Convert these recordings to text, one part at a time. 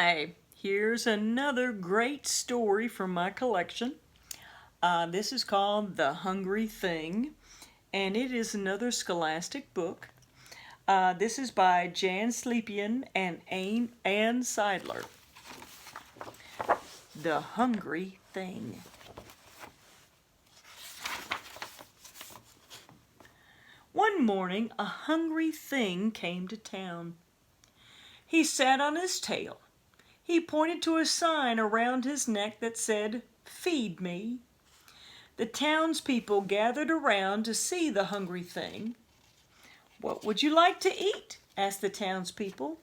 Hi, here's another great story from my collection. This is called The Hungry Thing, and it is another Scholastic book. This is by Jan Slepian and Ann Seidler. The Hungry Thing. One morning, a hungry thing came to town. He sat on his tail. He pointed to a sign around his neck that said, "Feed me." The townspeople gathered around to see the hungry thing. "What would you like to eat?" asked the townspeople.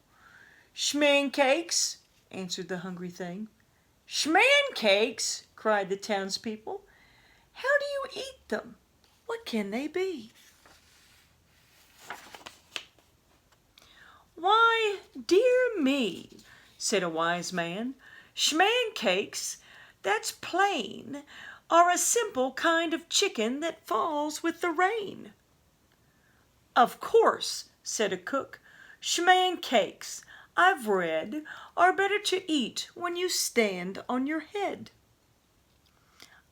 "Schmancakes," answered the hungry thing. "Schmancakes!" cried the townspeople. "How do you eat them? What can they be?" "Why, dear me," said a wise man, "schmancakes, that's plain, are a simple kind of chicken that falls with the rain." "Of course," said a cook, "schmancakes, I've read, are better to eat when you stand on your head."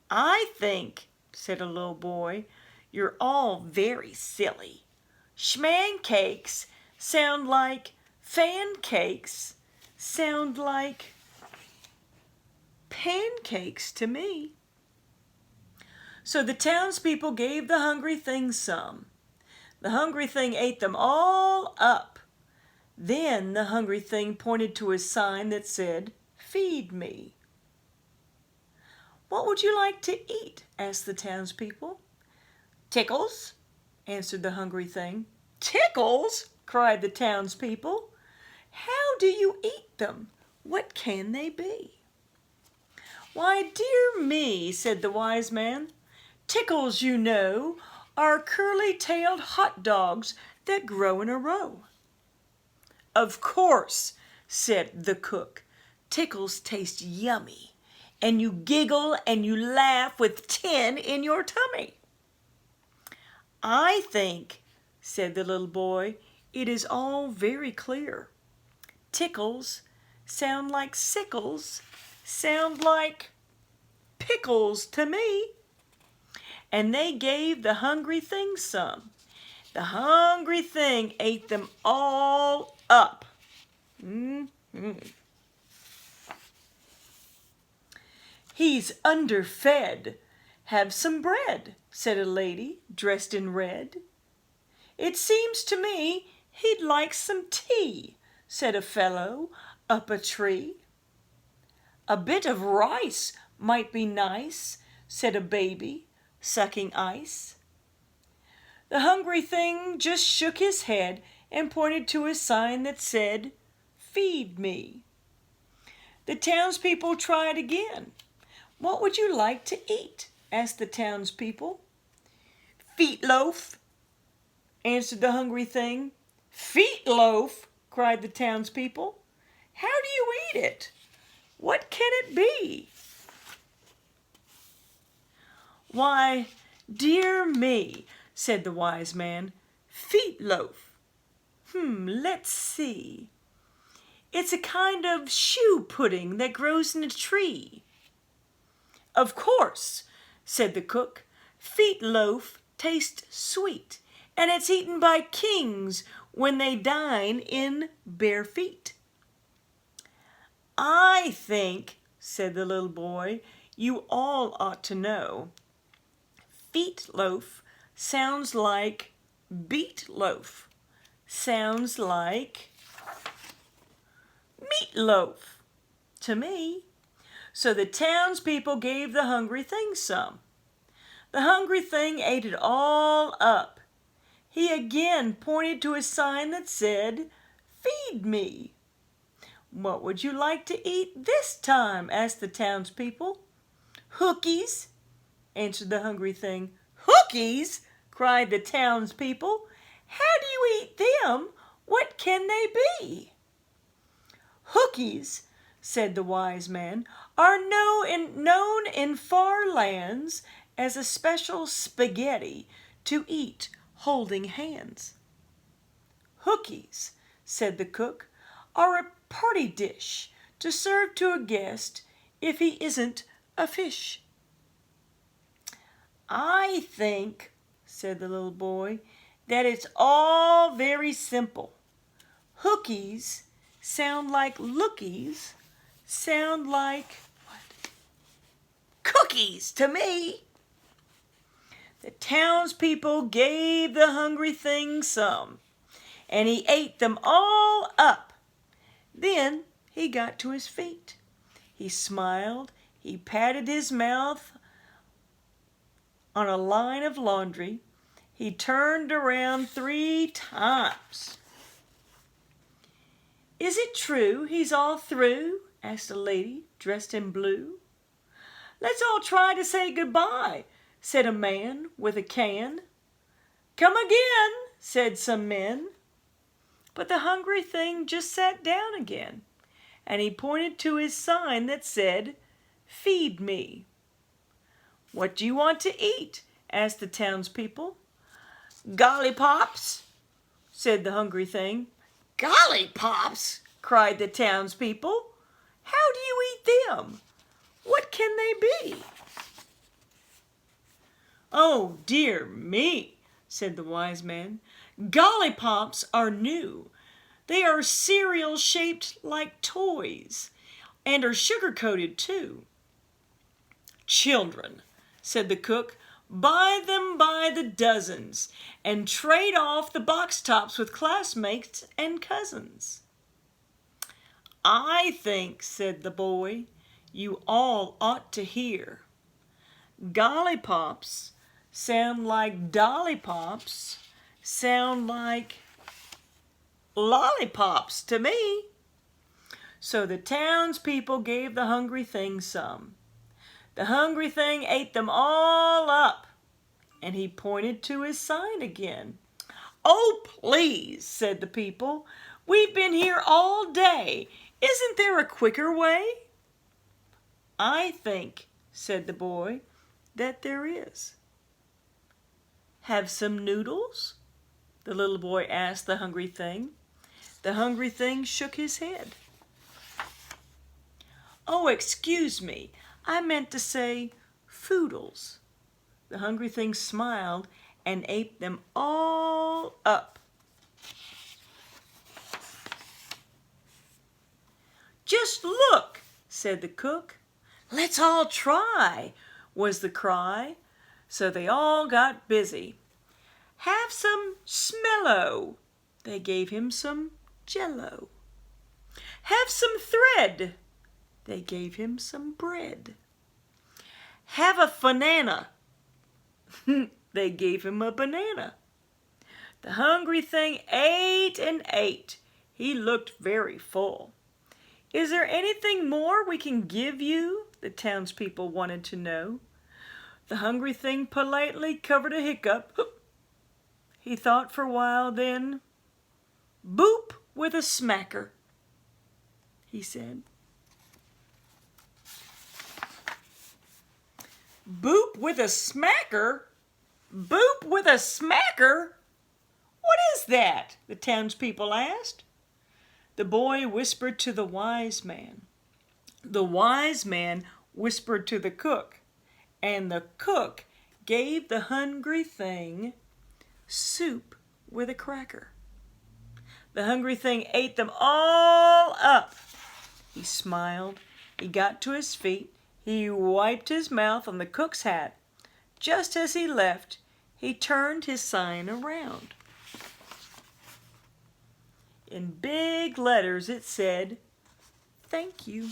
"I think," said a little boy, "you're all very silly. Schmancakes sound like fancakes, sound like pancakes to me." So the townspeople gave the hungry thing some. The hungry thing ate them all up. Then the hungry thing pointed to a sign that said, "Feed me." "What would you like to eat?" asked the townspeople. "Tickles," answered the hungry thing. "Tickles!" cried the townspeople. "How do you eat them? What can they be?" "Why, dear me," said the wise man, "tickles, you know, are curly-tailed hot dogs that grow in a row." "Of course," said the cook, "tickles taste yummy, and you giggle and you laugh with 10 in your tummy." "I think," said the little boy, "it is all very clear. Tickles sound like sickles, sound like pickles to me." And they gave the hungry thing some. The hungry thing ate them all up. "He's underfed. Have some bread," said a lady dressed in red. "It seems to me he'd like some tea," said a fellow up a tree. "A bit of rice might be nice," said a baby sucking ice. The hungry thing just shook his head and pointed to a sign that said, "Feed me." The townspeople tried again. "What would you like to eat?" asked the townspeople. "Feetloaf," answered the hungry thing. "Feetloaf!" cried the townspeople. "How do you eat it? What can it be?" "Why, dear me," said the wise man, "feetloaf. Let's see. It's a kind of shoe pudding that grows in a tree." "Of course," said the cook, "feetloaf tastes sweet, and it's eaten by kings when they dine in bare feet." "I think," said the little boy, "you all ought to know. Feetloaf sounds like beet loaf, sounds like meatloaf to me." So the townspeople gave the hungry thing some. The hungry thing ate it all up. He again pointed to a sign that said, "Feed me." "What would you like to eat this time?" asked the townspeople. "Hookies," answered the hungry thing. "Hookies!" cried the townspeople. "How do you eat them? What can they be?" "Hookies," said the wise man, "are known in far lands as a special spaghetti to eat holding hands." "Hookies," said the cook, "are a party dish to serve to a guest if he isn't a fish? I think, said the little boy, that it's all very simple. Hookies sound like lookies, sound like what? Cookies to me. The townspeople gave the hungry thing some, and he ate them all up. Then he got to his feet. He smiled, he patted his mouth on a line of laundry. He turned around 3 times. Is it true he's all through? Asked a lady dressed in blue. Let's all try to say goodbye, said a man with a can. Come again, said some men. But the hungry thing just sat down again, and he pointed to his sign that said, Feed me. What do you want to eat? Asked the townspeople. Gollypops, said the hungry thing. Gollypops, cried the townspeople. How do you eat them? What can they be? Oh, dear me, said the wise man. Gollypops are new. They are cereal shaped like toys and are sugar-coated too. Children, said the cook, buy them by the dozens and trade off the box tops with classmates and cousins. I think, said the boy, you all ought to hear. Gollypops sound like dollypops, sound like lollipops to me. So the townspeople gave the hungry thing some. The hungry thing ate them all up, and he pointed to his sign again. Oh, please, said the people. We've been here all day. Isn't there a quicker way? I think, said the boy, that there is. Have some noodles? The little boy asked the hungry thing. The hungry thing shook his head. Oh, excuse me. I meant to say foodles. The hungry thing smiled and ate them all up. Just look, said the cook. Let's all try, was the cry. So they all got busy. Have some smello. They gave him some jello. Have some thread. They gave him some bread. Have a banana. They gave him a banana. The hungry thing ate and ate. He looked very full. Is there anything more we can give you? The townspeople wanted to know. The hungry thing politely covered a hiccup. He thought for a while, then, boop with a smacker, he said. Boop with a smacker? Boop with a smacker? What is that? The townspeople asked. The boy whispered to the wise man. The wise man whispered to the cook, and the cook gave the hungry thing soup with a cracker. The hungry thing ate them all up. He smiled. He got to his feet. He wiped his mouth on the cook's hat. Just as he left, he turned his sign around. In big letters it said, "Thank you."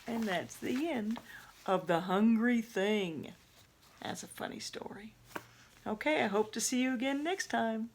And that's the end of The Hungry Thing. That's a funny story. Okay, I hope to see you again next time.